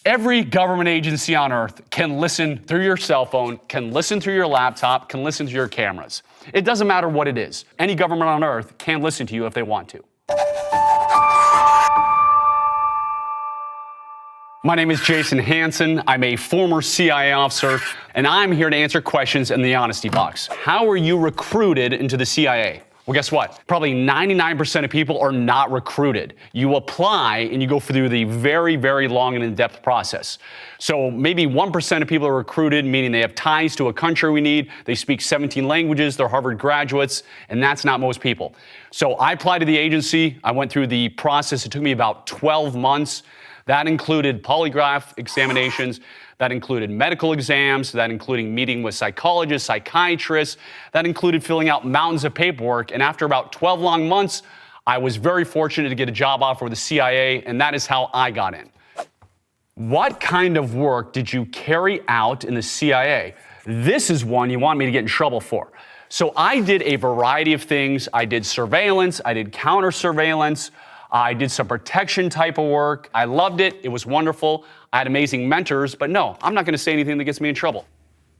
Every government agency on earth can listen through your cell phone, can listen through your laptop, can listen to your cameras. It doesn't matter what it is. Any government on earth can listen to you if they want to. My name is Jason Hanson. I'm a former CIA officer, and I'm here to answer questions in the honesty box. How were you recruited into the CIA? Well, guess what? Probably 99% of people are not recruited. You apply and you go through the very, very long and in-depth process. So maybe 1% of people are recruited, meaning they have ties to a country we need. They speak 17 languages, they're Harvard graduates, and that's not most people. So I applied to the agency. I went through the process. It took me about 12 months. That included polygraph examinations, that included medical exams, that included meeting with psychologists, psychiatrists, that included filling out mountains of paperwork. And after about 12 long months, I was very fortunate to get a job offer with the CIA, and that is how I got in. What kind of work did you carry out in the CIA? This is one you want me to get in trouble for. So I did a variety of things. I did surveillance, I did counter surveillance, I did some protection type of work. I loved it. It was wonderful. I had amazing mentors, but no, I'm not going to say anything that gets me in trouble.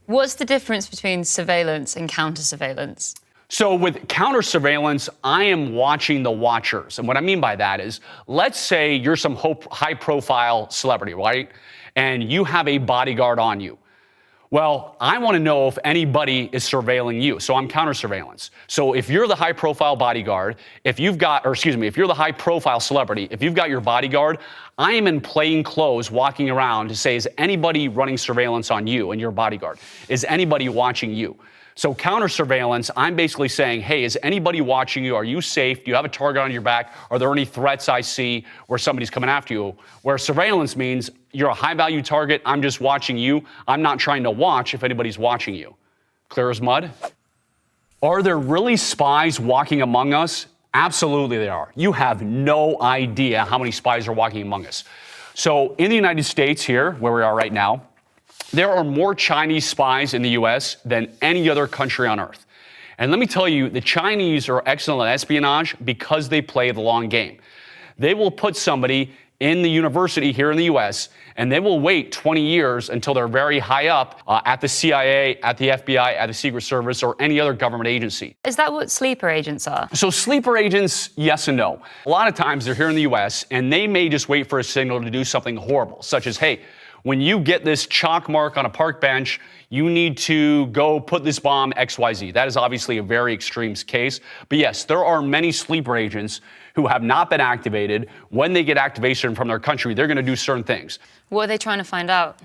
What's the difference between surveillance and counter surveillance? So with counter surveillance, I am watching the watchers. And what I mean by that is, let's say you're some high profile celebrity, right? And you have a bodyguard on you. Well, I want to know if anybody is surveilling you. So I'm counter surveillance. So if you're the high profile bodyguard, if you're the high profile celebrity, if you've got your bodyguard, I am in plain clothes walking around to say, is anybody running surveillance on you and your bodyguard? Is anybody watching you? So counter surveillance, I'm basically saying, hey, is anybody watching you? Are you safe? Do you have a target on your back? Are there any threats I see where somebody's coming after you? Where surveillance means you're a high value target. I'm just watching you. I'm not trying to watch if anybody's watching you. Clear as mud? Are there really spies walking among us? Absolutely there are. You have no idea how many spies are walking among us. So in the United States here, where we are right now, there are more Chinese spies in the US than any other country on earth. And let me tell you, the Chinese are excellent at espionage because they play the long game. They will put somebody in the university here in the US, and they will wait 20 years until they're very high up at the CIA, at the FBI, at the Secret Service, or any other government agency. Is that what sleeper agents are? So sleeper agents, yes and no. A lot of times they're here in the US, and they may just wait for a signal to do something horrible, such as, hey, when you get this chalk mark on a park bench, you need to go put this bomb XYZ. That is obviously a very extreme case. But yes, there are many sleeper agents who have not been activated. When they get activation from their country, they're going to do certain things. What are they trying to find out?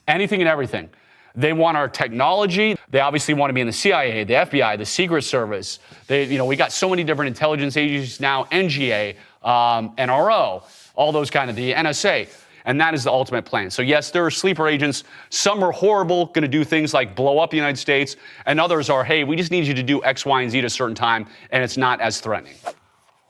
Anything and everything. They want our technology. They obviously want to be in the CIA, the FBI, the Secret Service. We got so many different intelligence agencies now, NGA, NRO, all those kind of, the NSA. And that is the ultimate plan. So yes, there are sleeper agents. Some are horrible, going to do things like blow up the United States. And others are, hey, we just need you to do X, Y, and Z at a certain time, and it's not as threatening.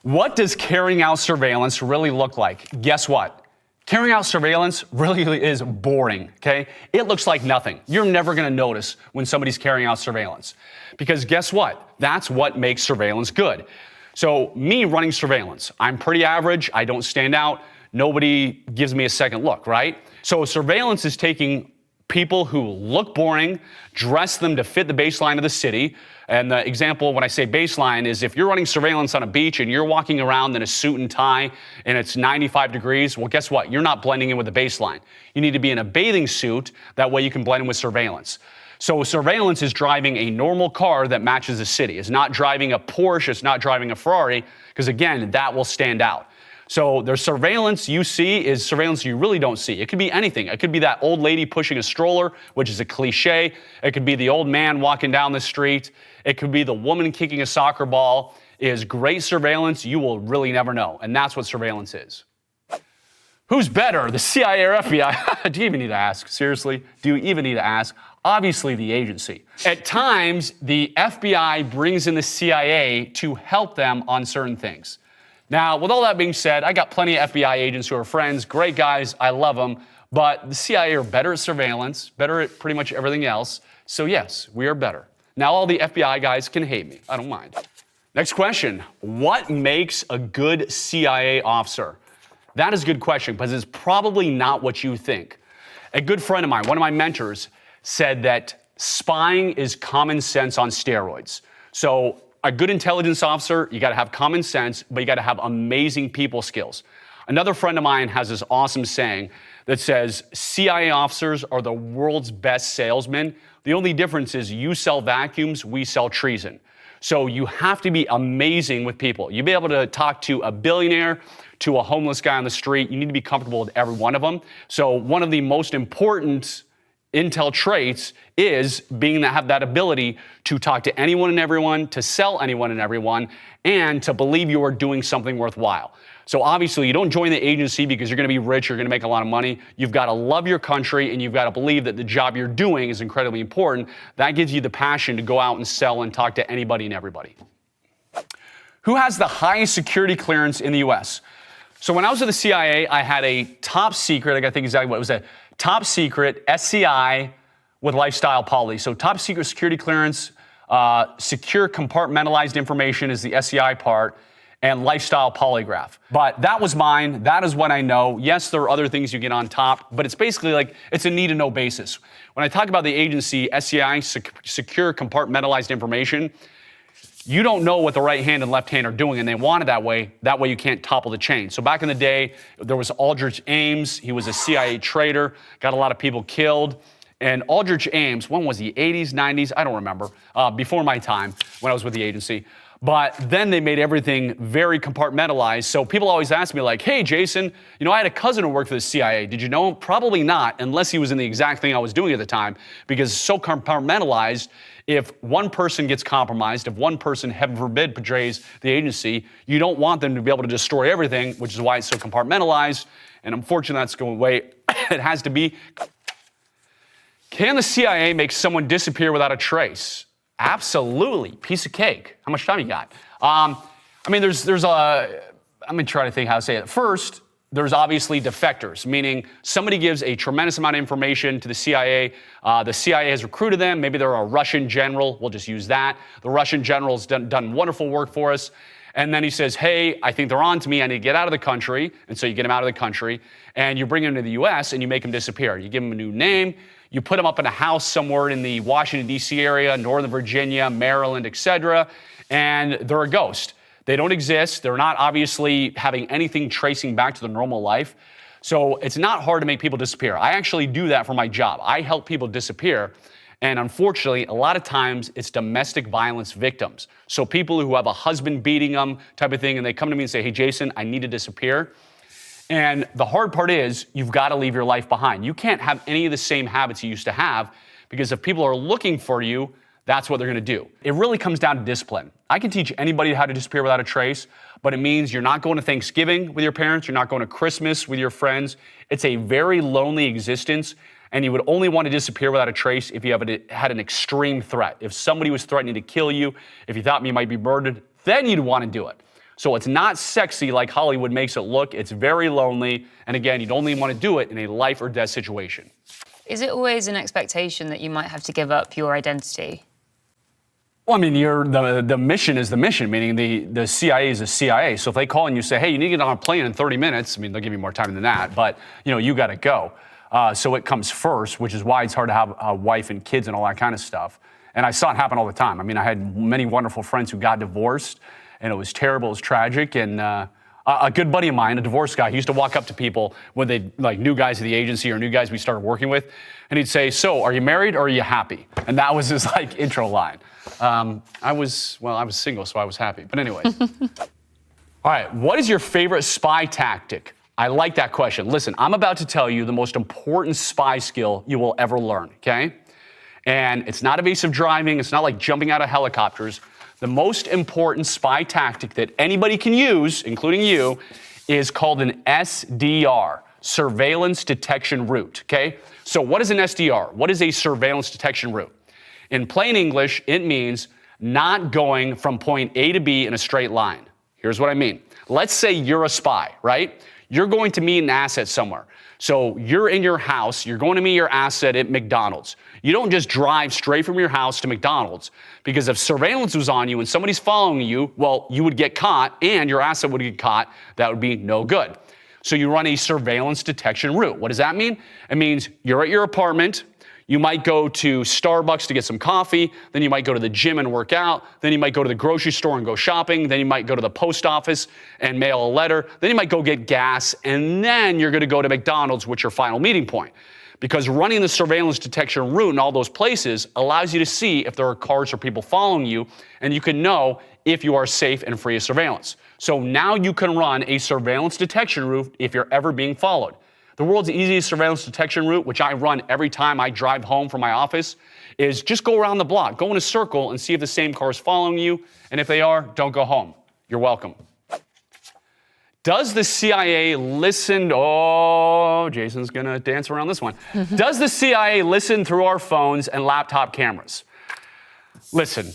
What does carrying out surveillance really look like? Guess what? Carrying out surveillance really is boring, okay? It looks like nothing. You're never going to notice when somebody's carrying out surveillance. Because guess what? That's what makes surveillance good. So me running surveillance, I'm pretty average. I don't stand out. Nobody gives me a second look, right? So surveillance is taking people who look boring, dress them to fit the baseline of the city. And the example when I say baseline is if you're running surveillance on a beach and you're walking around in a suit and tie and it's 95 degrees, well, guess what? You're not blending in with the baseline. You need to be in a bathing suit. That way you can blend in with surveillance. So surveillance is driving a normal car that matches the city. It's not driving a Porsche. It's not driving a Ferrari, because again, that will stand out. So there's surveillance you see is surveillance you really don't see. It could be anything. It could be that old lady pushing a stroller, which is a cliche. It could be the old man walking down the street. It could be the woman kicking a soccer ball. It is great surveillance you will really never know. And that's what surveillance is. Who's better, the CIA or FBI? Do you even need to ask? Seriously? Do you even need to ask? Obviously, the agency. At times, the FBI brings in the CIA to help them on certain things. Now, with all that being said, I got plenty of FBI agents who are friends, great guys, I love them, but the CIA are better at surveillance, better at pretty much everything else, so yes, we are better. Now all the FBI guys can hate me, I don't mind. Next question, what makes a good CIA officer? That is a good question, because it's probably not what you think. A good friend of mine, one of my mentors, said that spying is common sense on steroids. So a good intelligence officer, you got to have common sense, but you got to have amazing people skills. Another friend of mine has this awesome saying that says, CIA officers are the world's best salesmen. The only difference is you sell vacuums, we sell treason. So you have to be amazing with people. You be able to talk to a billionaire, to a homeless guy on the street. You need to be comfortable with every one of them. So one of the most important intel traits is have that ability to talk to anyone and everyone, to sell anyone and everyone, and to believe you are doing something worthwhile. So obviously you don't join the agency because you're going to be rich, you're going to make a lot of money. You've got to love your country and you've got to believe that the job you're doing is incredibly important. That gives you the passion to go out and sell and talk to anybody and everybody. Who has the highest security clearance in the US? So when I was at the CIA, I had a top secret, I got to think exactly what it was, a top secret SCI with lifestyle poly. So top secret security clearance, secure compartmentalized information is the SCI part, and lifestyle polygraph. But that was mine. That is what I know. Yes, there are other things you get on top, but it's basically like it's a need to know basis. When I talk about the agency, SCI, secure compartmentalized information, you don't know what the right hand and left hand are doing, and they want it that way. That way you can't topple the chain. So back in the day, there was Aldrich Ames. He was a CIA traitor, got a lot of people killed. And Aldrich Ames, when was he, 80s, 90s? I don't remember, before my time when I was with the agency. But then they made everything very compartmentalized. So people always ask me like, hey, Jason, I had a cousin who worked for the CIA. Did you know him? Probably not, unless he was in the exact thing I was doing at the time, because it's so compartmentalized. If one person gets compromised, if one person, heaven forbid, betrays the agency, you don't want them to be able to destroy everything, which is why it's so compartmentalized. And unfortunately, that's going away. It has to be. Can the CIA make someone disappear without a trace? Absolutely. Piece of cake. How much time you got? I'm going to try to think how to say it. First, there's obviously defectors, meaning somebody gives a tremendous amount of information to the CIA. The CIA has recruited them. Maybe they're a Russian general. We'll just use that. The Russian general's done wonderful work for us. And then he says, hey, I think they're on to me. I need to get out of the country. And so you get him out of the country and you bring him to the US and you make him disappear. You give him a new name. You put them up in a house somewhere in the Washington, D.C. area, Northern Virginia, Maryland, etc., and they're a ghost. They don't exist. They're not obviously having anything tracing back to their normal life. So it's not hard to make people disappear. I actually do that for my job. I help people disappear. And unfortunately, a lot of times it's domestic violence victims. So people who have a husband beating them type of thing, and they come to me and say, hey, Jason, I need to disappear. And the hard part is you've got to leave your life behind. You can't have any of the same habits you used to have, because if people are looking for you, that's what they're going to do. It really comes down to discipline. I can teach anybody how to disappear without a trace, but it means you're not going to Thanksgiving with your parents. You're not going to Christmas with your friends. It's a very lonely existence, and you would only want to disappear without a trace if you had an extreme threat. If somebody was threatening to kill you, if you thought you might be murdered, then you'd want to do it. So it's not sexy like Hollywood makes it look. It's very lonely. And again, you'd only want to do it in a life or death situation. Is it always an expectation that you might have to give up your identity? Well, the mission is the mission, meaning the CIA is the CIA. So if they call and you say, hey, you need to get on a plane in 30 minutes, they'll give you more time than that, but you got to go. So it comes first, which is why it's hard to have a wife and kids and all that kind of stuff. And I saw it happen all the time. I had many wonderful friends who got divorced, and it was terrible, it was tragic. And a good buddy of mine, a divorced guy, he used to walk up to people when they, like new guys at the agency or new guys we started working with, and he'd say, so are you married or are you happy? And that was his intro line. I was single, so I was happy. But anyways. All right, what is your favorite spy tactic? I like that question. Listen, I'm about to tell you the most important spy skill you will ever learn, okay? And it's not evasive driving. It's not like jumping out of helicopters. The most important spy tactic that anybody can use, including you, is called an SDR, surveillance detection route, okay? So what is an SDR? What is a surveillance detection route? In plain English, it means not going from point A to B in a straight line. Here's what I mean. Let's say you're a spy, right? You're going to meet an asset somewhere. So you're in your house, you're going to meet your asset at McDonald's. You don't just drive straight from your house to McDonald's, because if surveillance was on you and somebody's following you, well, you would get caught and your asset would get caught. That would be no good. So you run a surveillance detection route. What does that mean? It means you're at your apartment. You might go to Starbucks to get some coffee, then you might go to the gym and work out, then you might go to the grocery store and go shopping, then you might go to the post office and mail a letter, then you might go get gas, and then you're gonna go to McDonald's, which is your final meeting point. Because running the surveillance detection route in all those places allows you to see if there are cars or people following you, and you can know if you are safe and free of surveillance. So now you can run a surveillance detection route if you're ever being followed. The world's easiest surveillance detection route, which I run every time I drive home from my office, is just go around the block, go in a circle and see if the same car is following you. And if they are, don't go home. You're welcome. Does the CIA listen? Oh, Jason's going to dance around this one. Does the CIA listen through our phones and laptop cameras? Listen.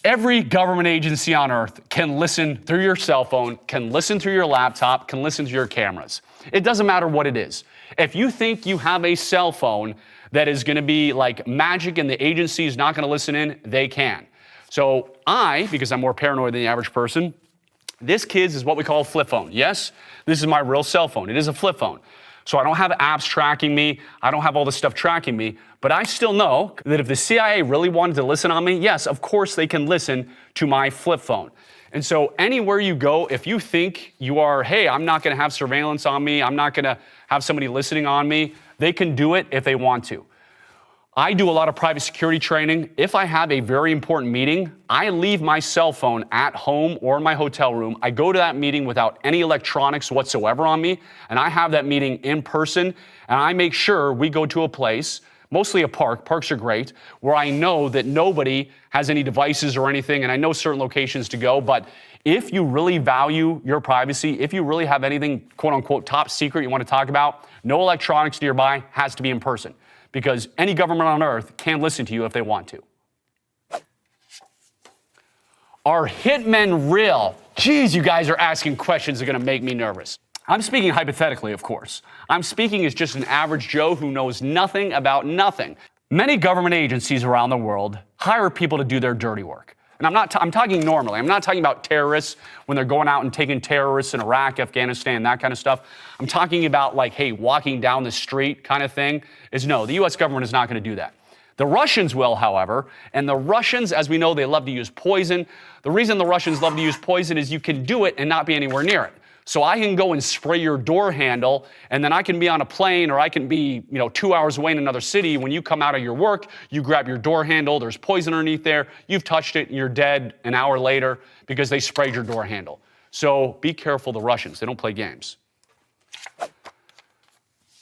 Every government agency on earth can listen through your cell phone, can listen through your laptop, can listen to your cameras. It doesn't matter what it is. If you think you have a cell phone that is going to be like magic and the agency is not going to listen in, they can. So because I'm more paranoid than the average person, this, kids, is what we call a flip phone. Yes, this is my real cell phone. It is a flip phone. So I don't have apps tracking me. I don't have all this stuff tracking me. But I still know that if the CIA really wanted to listen on me, yes, of course they can listen to my flip phone. And so anywhere you go, if you think you are, hey, I'm not going to have surveillance on me, I'm not going to have somebody listening on me, they can do it if they want to. I do a lot of private security training. If I have a very important meeting, I leave my cell phone at home or in my hotel room. I go to that meeting without any electronics whatsoever on me, and I have that meeting in person, and I make sure we go to a place, mostly a park, parks are great, where I know that nobody has any devices or anything, and I know certain locations to go. But if you really value your privacy, if you really have anything, quote unquote, top secret you want to talk about, no electronics nearby, has to be in person. Because any government on earth can listen to you if they want to. Are hitmen real? Geez, you guys are asking questions that are going to make me nervous. I'm speaking hypothetically, of course. I'm speaking as just an average Joe who knows nothing about nothing. Many government agencies around the world hire people to do their dirty work. And I'm talking normally. I'm not talking about terrorists when they're going out and taking terrorists in Iraq, Afghanistan, that kind of stuff. I'm talking about like, hey, walking down the street kind of thing. No, the US government is not going to do that. The Russians will, however, and the Russians, as we know, they love to use poison. The reason the Russians love to use poison is you can do it and not be anywhere near it. So I can go and spray your door handle, and then I can be on a plane, or I can be, 2 hours away in another city. When you come out of your work, you grab your door handle, there's poison underneath there, you've touched it, and you're dead an hour later because they sprayed your door handle. So be careful, the Russians, they don't play games.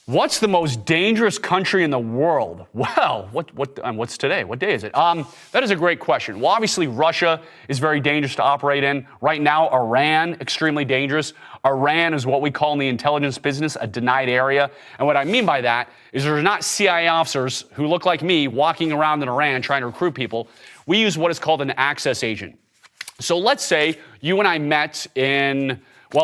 What's the most dangerous country in the world? Well, what's today? What day is it? That is a great question. Well, obviously, Russia is very dangerous to operate in. Right now, Iran, extremely dangerous. Iran is what we call in the intelligence business a denied area. And what I mean by that is there's not CIA officers who look like me walking around in Iran trying to recruit people. We use what is called an access agent. So let's say you and I met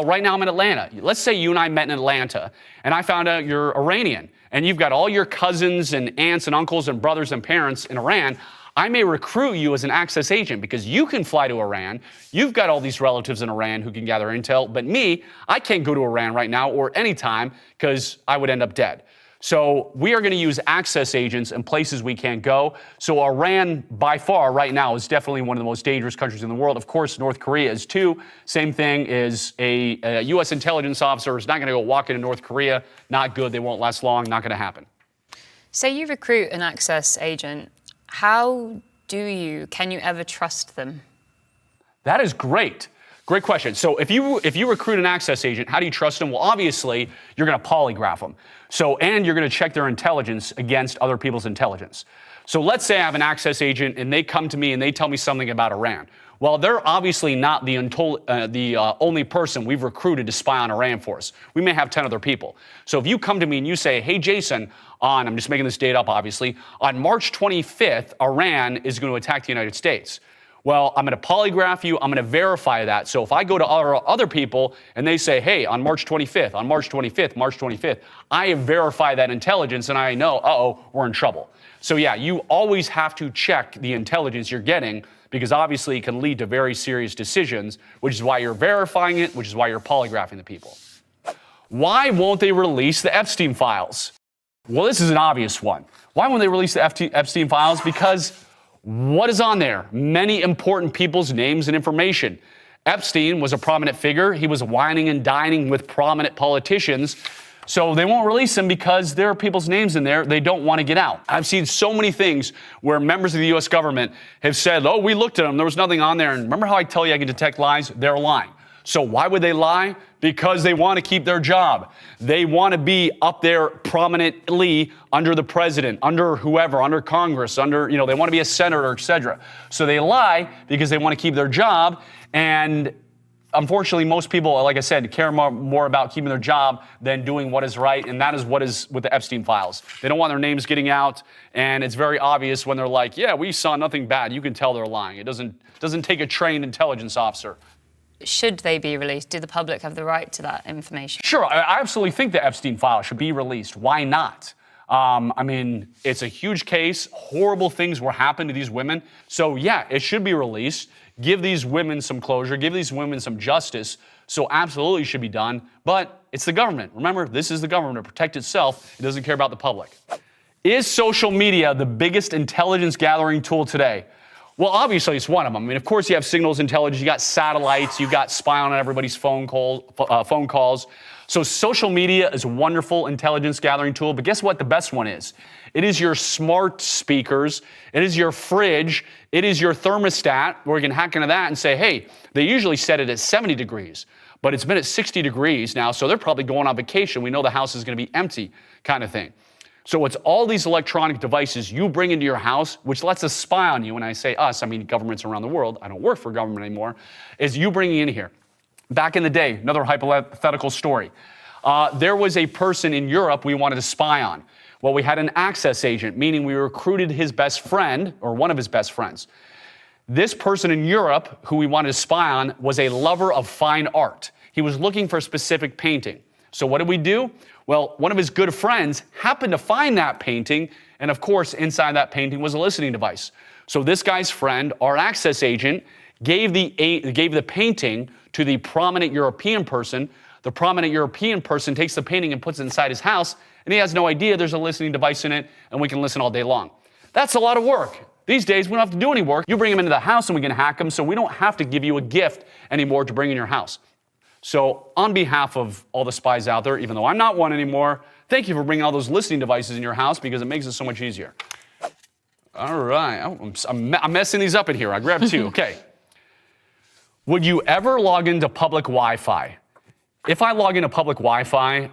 right now I'm in Atlanta. Let's say you and I met in Atlanta, and I found out you're Iranian, and you've got all your cousins and aunts and uncles and brothers and parents in Iran. I may recruit you as an access agent because you can fly to Iran. You've got all these relatives in Iran who can gather intel, but me, I can't go to Iran right now or anytime because I would end up dead. So we are going to use access agents in places we can't go. So Iran, by far, right now, is definitely one of the most dangerous countries in the world. Of course, North Korea is too. Same thing is a U.S. intelligence officer is not going to go walk into North Korea. Not good. They won't last long. Not going to happen. Say you recruit an access agent. Can you ever trust them? That is great. Great question. So if you recruit an access agent, how do you trust them? Well, obviously, you're going to polygraph them. And you're going to check their intelligence against other people's intelligence. So let's say I have an access agent and they come to me and they tell me something about Iran. Well, they're obviously not the only person we've recruited to spy on Iran for us. We may have 10 other people. So if you come to me and you say, hey, Jason, I'm just making this date up, obviously, on March 25th, Iran is going to attack the United States. Well, I'm going to polygraph you. I'm going to verify that. So if I go to other people and they say, hey, on March 25th, March 25th, I verify that intelligence and I know, we're in trouble. So yeah, you always have to check the intelligence you're getting because obviously it can lead to very serious decisions, which is why you're verifying it, which is why you're polygraphing the people. Why won't they release the Epstein files? Well, this is an obvious one. Why won't they release the Epstein files? Because what is on there? Many important people's names and information. Epstein was a prominent figure. He was whining and dining with prominent politicians. So they won't release them because there are people's names in there they don't want to get out. I've seen so many things where members of the U.S. government have said, oh, we looked at them, there was nothing on there. And remember how I tell you I can detect lies? They're lying. So why would they lie? Because they want to keep their job. They want to be up there prominently under the president, under whoever, under Congress, under, they want to be a senator, etc. So they lie because they want to keep their job. And unfortunately, most people, like I said, care more about keeping their job than doing what is right, and that is what is with the Epstein files. They don't want their names getting out, and it's very obvious when they're like, yeah, we saw nothing bad. You can tell they're lying. It doesn't take a trained intelligence officer. Should they be released? Do the public have the right to that information? Sure, I absolutely think the Epstein file should be released. Why not? It's a huge case. Horrible things were happening to these women. So yeah, it should be released. Give these women some closure. Give these women some justice. So absolutely should be done. But it's the government. Remember, this is the government to protect itself. It doesn't care about the public. Is social media the biggest intelligence gathering tool today? Well, obviously it's one of them. Of course you have signals intelligence. You got satellites. You got spying on everybody's phone calls. So social media is a wonderful intelligence gathering tool. But guess what the best one is? It is your smart speakers. It is your fridge. It is your thermostat, where you can hack into that and say, hey, they usually set it at 70 degrees, but it's been at 60 degrees now, so they're probably going on vacation. We know the house is going to be empty, kind of thing. So it's all these electronic devices you bring into your house, which lets us spy on you. When I say us, I mean governments around the world. I don't work for government anymore. Is you bringing in here. Back in the day, another hypothetical story. There was a person in Europe we wanted to spy on. Well, we had an access agent, meaning we recruited his best friend, or one of his best friends. This person in Europe who we wanted to spy on was a lover of fine art. He was looking for a specific painting. So what did we do? Well, one of his good friends happened to find that painting, and of course, inside that painting was a listening device. So this guy's friend, our access agent, gave the painting to the prominent European person. The prominent European person takes the painting and puts it inside his house, and he has no idea there's a listening device in it, and we can listen all day long. That's a lot of work. These days, we don't have to do any work. You bring them into the house and we can hack them, so we don't have to give you a gift anymore to bring in your house. So on behalf of all the spies out there, even though I'm not one anymore, thank you for bringing all those listening devices in your house because it makes it so much easier. All right, I'm messing these up in here. I grabbed two, okay. Would you ever log into public Wi-Fi? If I log into public Wi-Fi,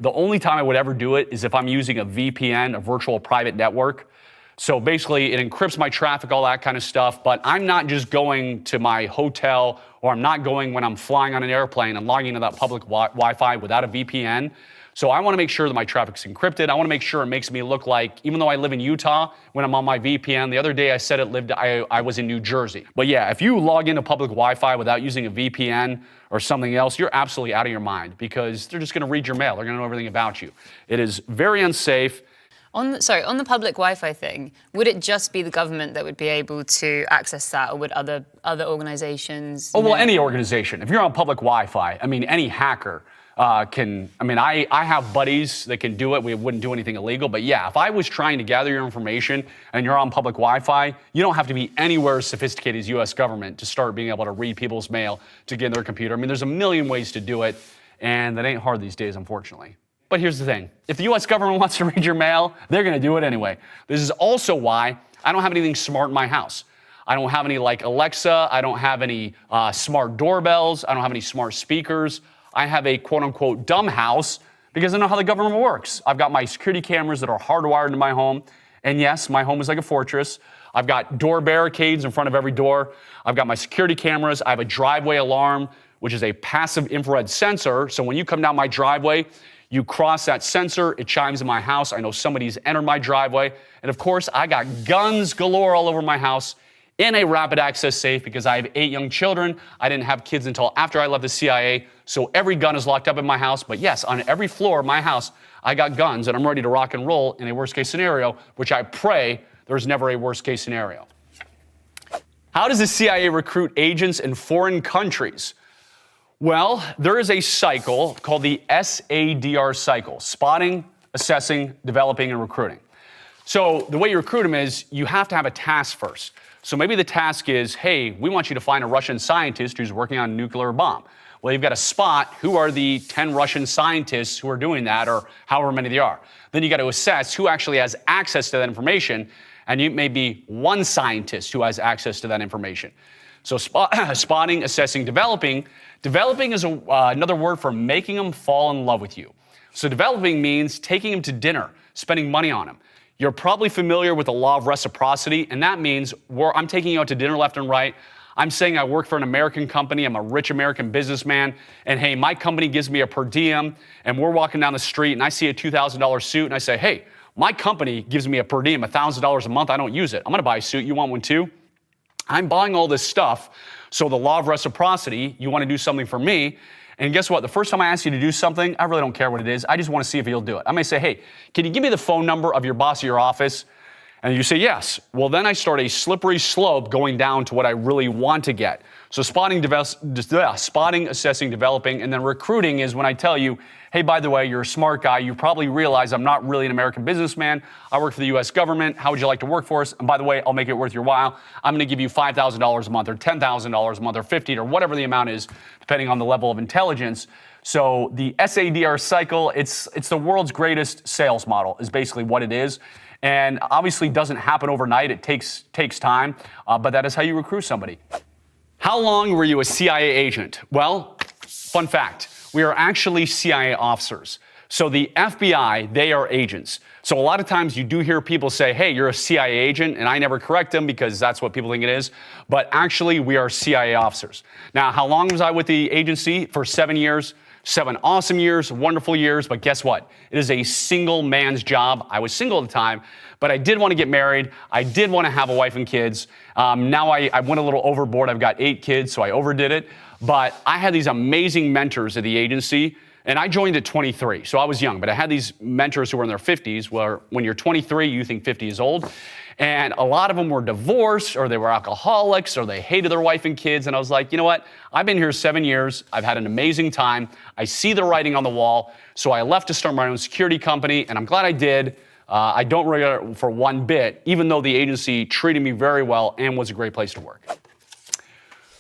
the only time I would ever do it is if I'm using a VPN, a virtual private network. So basically, it encrypts my traffic, all that kind of stuff, but I'm not just going to my hotel, or I'm not going when I'm flying on an airplane and logging into that public Wi-Fi without a VPN. So I want to make sure that my traffic's encrypted. I want to make sure it makes me look like, even though I live in Utah, when I'm on my VPN, the other day I said I was in New Jersey. But yeah, if you log into public Wi-Fi without using a VPN or something else, you're absolutely out of your mind because they're just going to read your mail. They're going to know everything about you. It is very unsafe. On the public Wi-Fi thing, would it just be the government that would be able to access that, or would other organizations? Oh, well, any organization. If you're on public Wi-Fi, any hacker can. I have buddies that can do it. We wouldn't do anything illegal. But yeah, if I was trying to gather your information and you're on public Wi-Fi, you don't have to be anywhere as sophisticated as U.S. government to start being able to read people's mail to get in their computer. There's a million ways to do it, and that ain't hard these days, unfortunately. But here's the thing. If the U.S. government wants to read your mail, they're going to do it anyway. This is also why I don't have anything smart in my house. I don't have any like Alexa. I don't have any smart doorbells. I don't have any smart speakers. I have a quote-unquote dumb house because I know how the government works. I've got my security cameras that are hardwired into my home. And yes, my home is like a fortress. I've got door barricades in front of every door. I've got my security cameras. I have a driveway alarm, which is a passive infrared sensor. So when you come down my driveway, you cross that sensor, it chimes in my house. I know somebody's entered my driveway. And of course, I got guns galore all over my house in a rapid access safe because I have 8 young children. I didn't have kids until after I left the CIA. So every gun is locked up in my house. But yes, on every floor of my house, I got guns and I'm ready to rock and roll in a worst case scenario, which I pray there's never a worst case scenario. How does the CIA recruit agents in foreign countries? Well, there is a cycle called the SADR cycle: spotting, assessing, developing, and recruiting. So the way you recruit them is you have to have a task first. So maybe the task is, hey, we want you to find a Russian scientist who's working on a nuclear bomb. Well, you've got to spot who are the 10 Russian scientists who are doing that, or however many there are. Then you got to assess who actually has access to that information, and you may be one scientist who has access to that information. So spotting, assessing, developing. Developing is another word for making them fall in love with you. So developing means taking them to dinner, spending money on them. You're probably familiar with the law of reciprocity, and that means I'm taking you out to dinner left and right. I'm saying I work for an American company, I'm a rich American businessman, and hey, my company gives me a per diem, and we're walking down the street, and I see a $2,000 suit, and I say, hey, my company gives me a per diem, $1,000 a month, I don't use it. I'm gonna buy a suit, you want one too? I'm buying all this stuff, so the law of reciprocity, you wanna do something for me, and guess what? The first time I ask you to do something, I really don't care what it is. I just want to see if you'll do it. I may say, hey, can you give me the phone number of your boss at your office? And you say yes. Well, then I start a slippery slope going down to what I really want to get. So spotting, assessing, developing, and then recruiting is when I tell you, hey, by the way, you're a smart guy. You probably realize I'm not really an American businessman. I work for the US government. How would you like to work for us? And by the way, I'll make it worth your while. I'm going to give you $5,000 a month or $10,000 a month or $50,000 or whatever the amount is, depending on the level of intelligence. So the SADR cycle, it's the world's greatest sales model is basically what it is. And obviously doesn't happen overnight. It takes time, but that is how you recruit somebody. How long were you a CIA agent? Well, fun fact, we are actually CIA officers. So the FBI, they are agents. So a lot of times you do hear people say, hey, you're a CIA agent, and I never correct them because that's what people think it is. But actually, we are CIA officers. Now, how long was I with the agency? For 7 years. 7 awesome years, wonderful years, but guess what? It is a single man's job. I was single at the time, but I did want to get married. I did want to have a wife and kids. Now I went a little overboard. I've got 8 kids, so I overdid it. But I had these amazing mentors at the agency, and I joined at 23, so I was young. But I had these mentors who were in their 50s, where when you're 23, you think 50 is old. And a lot of them were divorced, or they were alcoholics, or they hated their wife and kids. And I was like, you know what? I've been here 7 years. I've had an amazing time. I see the writing on the wall. So I left to start my own security company, and I'm glad I did. I don't regret it for one bit, even though the agency treated me very well and was a great place to work.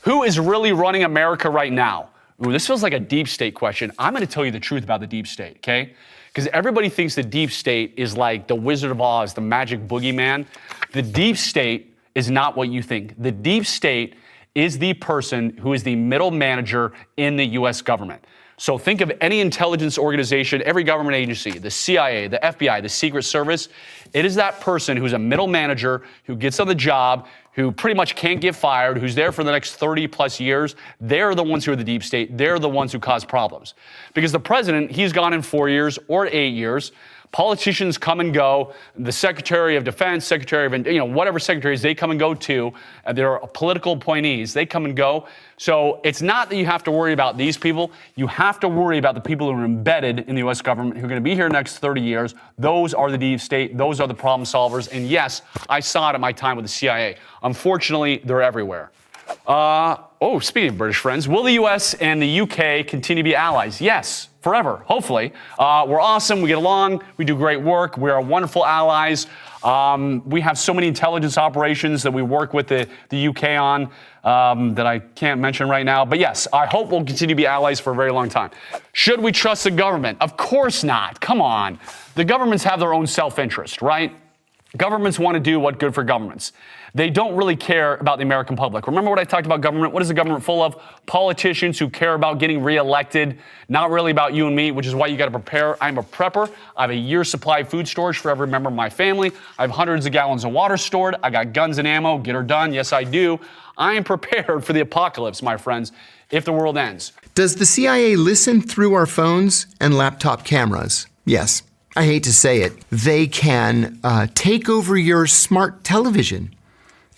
Who is really running America right now? Ooh, this feels like a deep state question. I'm going to tell you the truth about the deep state, okay? Because everybody thinks the deep state is like the Wizard of Oz, the magic boogeyman. The deep state is not what you think. The deep state is the person who is the middle manager in the US government. So think of any intelligence organization, every government agency, the CIA, the FBI, the Secret Service. It is that person who's a middle manager who gets on the job, who pretty much can't get fired, who's there for the next 30 plus years. They're the ones who are the deep state. They're the ones who cause problems. Because the president, he's gone in 4 years or 8 years. Politicians come and go. The Secretary of Defense, Secretary of, whatever secretaries, they come and go too. They're political appointees. They come and go. So it's not that you have to worry about these people. You have to worry about the people who are embedded in the U.S. government who are going to be here next 30 years. Those are the deep state. Those are the problem solvers. And yes, I saw it at my time with the CIA. Unfortunately, they're everywhere. Speaking of British friends, will the U.S. and the U.K. continue to be allies? Yes, forever, hopefully. We're awesome, we get along, we do great work, we are wonderful allies. We have so many intelligence operations that we work with the U.K. on that I can't mention right now. But yes, I hope we'll continue to be allies for a very long time. Should we trust the government? Of course not, come on. The governments have their own self-interest, right? Governments want to do what's good for governments. They don't really care about the American public. Remember what I talked about government? What is the government full of? Politicians who care about getting reelected, not really about you and me, which is why you got to prepare. I'm a prepper. I have a year's supply of food storage for every member of my family. I have hundreds of gallons of water stored. I got guns and ammo. Get her done. Yes, I do. I am prepared for the apocalypse, my friends, if the world ends. Does the CIA listen through our phones and laptop cameras? Yes. I hate to say it. They can take over your smart television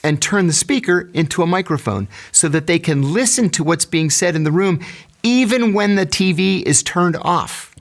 and turn the speaker into a microphone so that they can listen to what's being said in the room even when the TV is turned off.